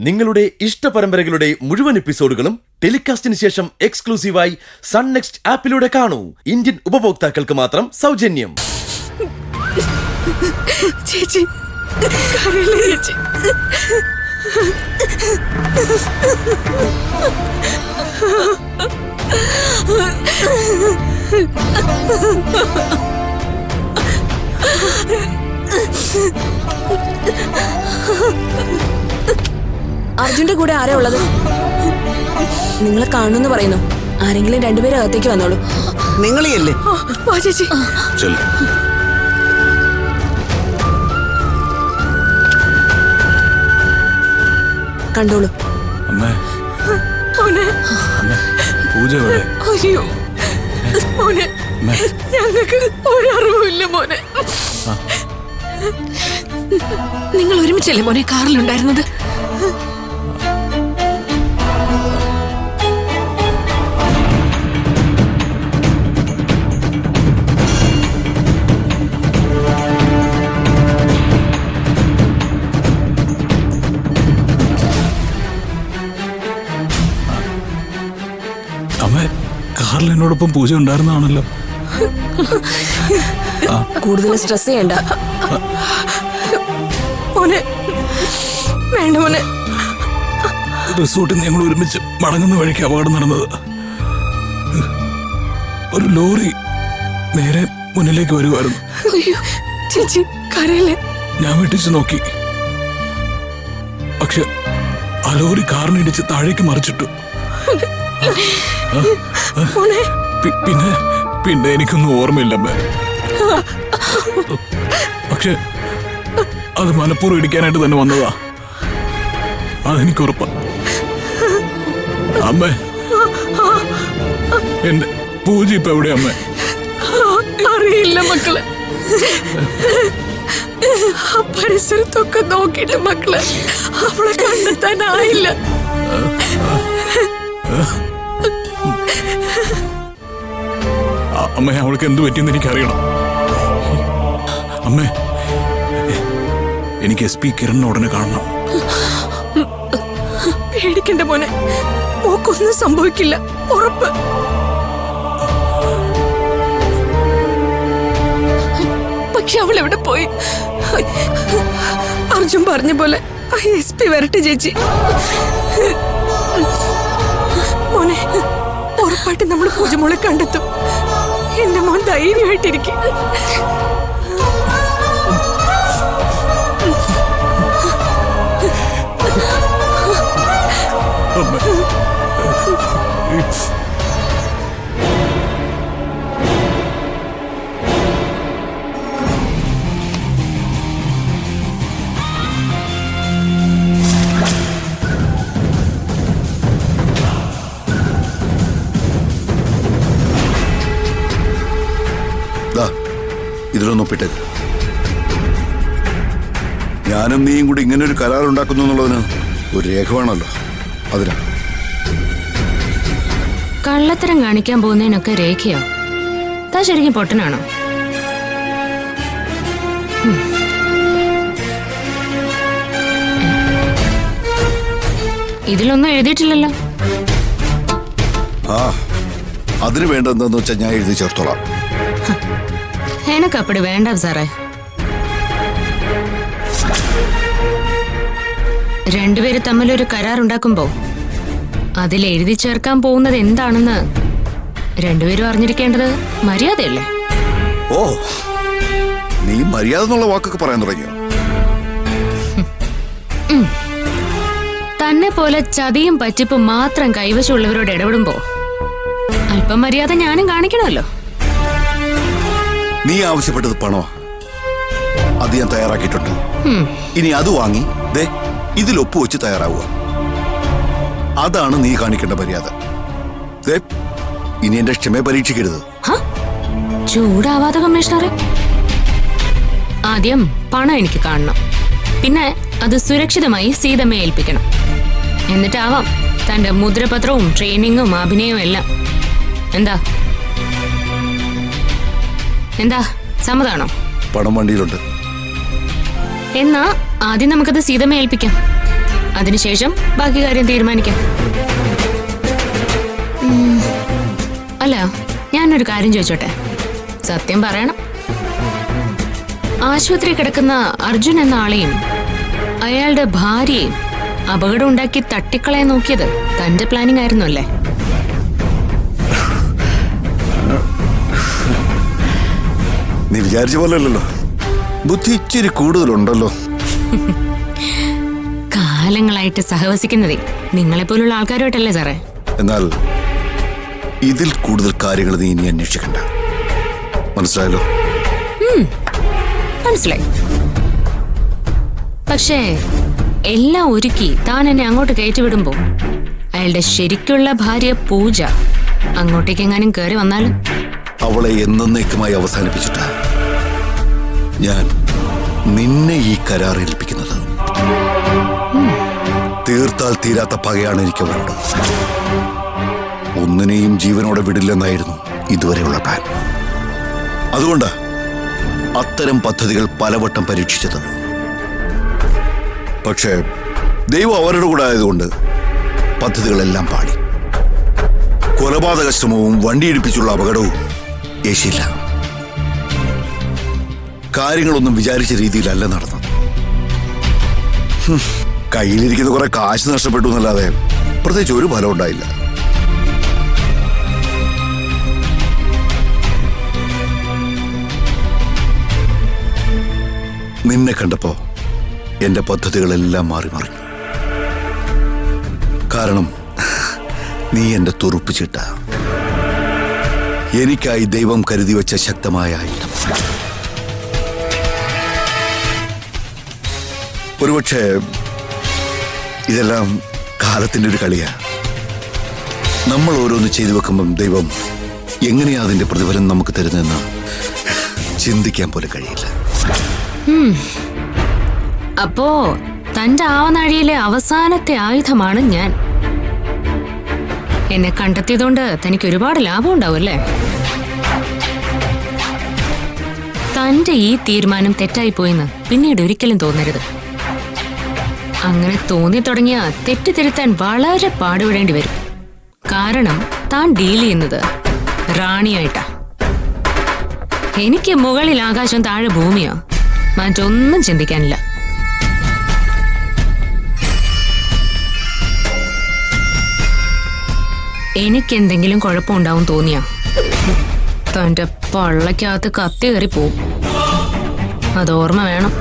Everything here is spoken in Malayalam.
നിങ്ങളുടെ ഇഷ്ട പരമ്പരകളുടെ മുഴുവൻ എപ്പിസോഡുകളും ടെലികാസ്റ്റിന് ശേഷം എക്സ്ക്ലൂസീവായി സൺ നെക്സ്റ്റ് ആപ്പിലൂടെ കാണൂ. ഇന്ത്യൻ ഉപഭോക്താക്കൾക്ക് മാത്രം സൗജന്യം. ചേച്ചി ചേച്ചി അർജുന്റെ കൂടെ ആരാ ഉള്ളത്? നിങ്ങളെ കാണുന്നു പറയുന്നു. ആരെങ്കിലും രണ്ടുപേരും അകത്തേക്ക് വന്നോളൂ. നിങ്ങളെയല്ലേ? വാ ചേച്ചി. കണ്ടോളൂ. അമ്മേ, മോനെ. പൂജ എവിടെ? അയ്യോ മോനെ, ഞങ്ങൾക്ക് ഒരറിവില്ല മോനെ. നിങ്ങൾ ഒരുമിച്ചല്ലേ മോനെ കാറിലുണ്ടായിരുന്നത്? അമ്മേ, കാറിൽ എന്നോടൊപ്പം പൂജ ഉണ്ടായിരുന്നാണല്ലോ. കൂടുതൽ സ്ട്രെസ് ചെയ്യണ്ട മോനെ. വേണ്ട മോനെ. റിസോർട്ടിൽ ഞങ്ങൾ ഒരുമിച്ച് മടങ്ങുന്ന വഴിക്ക് അപകടം നടന്നത്. ഒരു ലോറി നേരെ മുന്നിലേക്ക് വരുമായിരുന്നു. അയ്യോ ചേച്ചി കരയില്ലേ? ഞാൻ വെട്ടിച്ചു നോക്കി, പക്ഷെ ആ ലോറി കാറിനിടിച്ച് താഴേക്ക് മറിച്ചിട്ടു. പിന്നെ പിന്നെ എനിക്കൊന്നും ഓർമ്മയില്ല അമ്മേ. പക്ഷെ അത് മനഃപൂർവ്വം ഇടിക്കാനായിട്ട് തന്നെ വന്നതാ, അതെനിക്ക് ഉറപ്പാ. അമ്മേ, എന്റെ പൂജ ഇപ്പൊ എവിടെയാ അമ്മേ? അറിയില്ല മക്കളെ. ആ പരിസരത്തൊക്കെ നോക്കിയിട്ട് മക്കളെ അവളെ കണ്ടെത്താനായില്ല. അമ്മേ, അവൾക്ക് എന്ത് പറ്റിയെന്ന് എനിക്കറിയണം. അമ്മേ, എനിക്ക് SP കിരണിനെ ഉടനെ കാണണം. പേടിക്കണ്ട മോനെ, മോക്കൊന്നും സംഭവിക്കില്ല, ഉറപ്പ്. പക്ഷെ അവൾ എവിടെ പോയി? അർജുൻ പറഞ്ഞ പോലെ SP വരട്ടെ ചേച്ചി. മോനെ, ഉറപ്പായിട്ട് നമ്മൾ പൂജമോളെ കണ്ടെത്തും. എന്റെ മോൻ ധൈര്യമായിട്ടിരിക്കും. ഇതിലൊന്നും ഒപ്പിട്ടേക്ക്. ഞാനും നീയും കൂടി ഇങ്ങനെ ഒരു കരാർ ഉണ്ടാക്കുന്നു എന്നുള്ളതിന് ഒരു രേഖ വേണമല്ലോ. അതിനാ കള്ളത്തരം കാണിക്കാൻ പോകുന്നതിനൊക്കെ രേഖയോ? താ ശരിക്കും പൊട്ടനാണോ? ഇതിലൊന്നും എഴുതിയിട്ടില്ലല്ലോ. ആ, അതിന് വേണ്ടതെന്ന് വെച്ചാൽ ഞാൻ എഴുതി ചേർത്തോളാം. എനക്ക് അപ്പടി വേണ്ട സാറേ. രണ്ടുപേര് തമ്മിലൊരു കരാറുണ്ടാക്കുമ്പോ അതിൽ എഴുതി ചേർക്കാൻ പോകുന്നത് എന്താണെന്ന് രണ്ടുപേരും അറിഞ്ഞിരിക്കേണ്ടത് മര്യാദയല്ലേ? ഓ, നീ മര്യാദ എന്നുള്ള വാക്കൊക്കെ പറയാൻ തുടങ്ങിയോ? തന്നെ പോലെ ചതിയും പറ്റിപ്പും മാത്രം കൈവശമുള്ളവരോട് ഇടപെടുമ്പോ അല്പം മര്യാദ ഞാനും കാണിക്കണമല്ലോ. നീ ആവശ്യപ്പെട്ടത് പണമാ, അത് ഞാൻ തയ്യാറാക്കിയിട്ടുണ്ട്. ഇനി അത് വാങ്ങി ദേ ഇതിൽ ഒപ്പുവെച്ച് തയ്യാറാവുക. അതാണ് നീ കാണിക്കേണ്ട മര്യാദ. ദേ, ഇനി എന്റെ ക്ഷമയെ പരീക്ഷിക്കരുത്. ചൂടാവാതെ കമ്മീഷണറെ. ആദ്യം പണം എനിക്ക് കാണണം, പിന്നെ അത് സുരക്ഷിതമായി സീതമ്മയെ ഏൽപ്പിക്കണം. എന്നിട്ടാവാം തന്റെ മുദ്രപത്രവും ട്രെയിനിങ്ങും അഭിനയവും എല്ലാം. എന്താ എന്താ സമ്മതാണോ? പണം വണ്ടിയിലുണ്ട്. എന്നാ ആദ്യം നമുക്കത് സീതമ്മയെ ഏൽപ്പിക്കാം. അതിനുശേഷം ബാക്കി കാര്യം തീരുമാനിക്കാം. അല്ല, ഞാനൊരു കാര്യം ചോദിച്ചോട്ടെ, സത്യം പറയണം. ആശുപത്രി കിടക്കുന്ന അർജുൻ എന്ന ആളെയും അയാളുടെ ഭാര്യയെയും അപകടം ഉണ്ടാക്കി തട്ടിക്കളയാൻ നോക്കിയത് തന്റെ പ്ലാനിംഗ് ആയിരുന്നു അല്ലേ? നീ വിചാരിച്ച പോലെ അല്ലല്ലോ, ബുദ്ധി ഇച്ചിരി കൂടുതലുണ്ടല്ലോ. കാലങ്ങളായിട്ട് സഹവസിക്കുന്നതേ നിങ്ങളെപ്പോലുള്ള ആൾക്കാരുമായിട്ടല്ലേ സാറേ? എന്നാൽ ഇതിൽ കൂടുതൽ കാര്യങ്ങൾ നീ ഇനി അന്വേഷിക്കണ്ട. മനസ്സിലായല്ലോ? മനസ്സിലായി. പക്ഷേ എല്ലാം ഒരുക്കി താൻ എന്നെ അങ്ങോട്ട് കയറ്റിവിടുമ്പോ അയാളുടെ ശരിക്കുള്ള ഭാര്യ പൂജ അങ്ങോട്ടേക്ക് എങ്ങാനും കയറി വന്നാലും അവളെ എന്നേക്കുമായി അവസാനിപ്പിച്ചിട്ടാ ഞാൻ നിന്നെ ഈ കരാർ ഏൽപ്പിക്കുന്നത്. തീർത്താൽ തീരാത്ത പകയാണ് എനിക്ക് അവരോട്. ഒന്നിനെയും ജീവനോടെ വിടില്ലെന്നായിരുന്നു ഇതുവരെയുള്ള പ്ലാൻ. അതുകൊണ്ട് അത്തരം പദ്ധതികൾ പലവട്ടം പരീക്ഷിച്ചത്. പക്ഷേ ദൈവം അവരുടെ കൂടെ ആയതുകൊണ്ട് പദ്ധതികളെല്ലാം പാടി. കൊലപാതക ശ്രമവും വണ്ടിയിടിപ്പിച്ചുള്ള അപകടവും ഏശിയില്ല. കാര്യങ്ങളൊന്നും വിചാരിച്ച രീതിയിലല്ല നടന്നത്. കയ്യിലിരിക്കുന്ന കുറെ കാശ് നഷ്ടപ്പെട്ടു എന്നല്ലാതെ പ്രത്യേകിച്ച് ഒരു ഫലം ഉണ്ടായില്ല. നിന്നെ കണ്ടപ്പോ എന്റെ പദ്ധതികളെല്ലാം മാറി മറിഞ്ഞു. കാരണം നീ എന്റെ തുറുപ്പിച്ചിട്ട, എനിക്കായി ദൈവം കരുതി വെച്ച ശക്തമായ ആയുധം. ഒരുപക്ഷെ ഇതെല്ലാം കാലത്തിന്റെ ഒരു കളിയാ. നമ്മൾ ഓരോന്ന് ചെയ്തു വെക്കുമ്പം ദൈവം എങ്ങനെയാ അതിന്റെ പ്രതിഫലം നമുക്ക് തരുന്നതെന്ന് ചിന്തിക്കാൻ പോലും കഴിയില്ല. അപ്പോ തന്റെ ആവനാഴിയിലെ അവസാനത്തെ ആയുധമാണ് ഞാൻ. എന്നെ കണ്ടെത്തിയതുകൊണ്ട് തനിക്ക് ഒരുപാട് ലാഭം ഉണ്ടാവും അല്ലേ? തന്റെ ഈ തീരുമാനം തെറ്റായി പോയെന്ന് പിന്നീട് ഒരിക്കലും തോന്നരുത്. അങ്ങനെ തോന്നി തുടങ്ങിയ തെറ്റ് തിരുത്താൻ വളരെ പാടുപെടേണ്ടി വരും. കാരണം താൻ ഡീൽ ചെയ്യുന്നത് റാണിയായിട്ടാ. എനിക്ക് മുകളിൽ ആകാശം, താഴെ ഭൂമിയോ, മറ്റൊന്നും ചിന്തിക്കാനില്ല. എനിക്കെന്തെങ്കിലും കുഴപ്പമുണ്ടാവും തോന്നിയാ തന്റെ പള്ളക്കകത്ത് കത്തി കയറി പോവും. അത് ഓർമ്മ വേണം.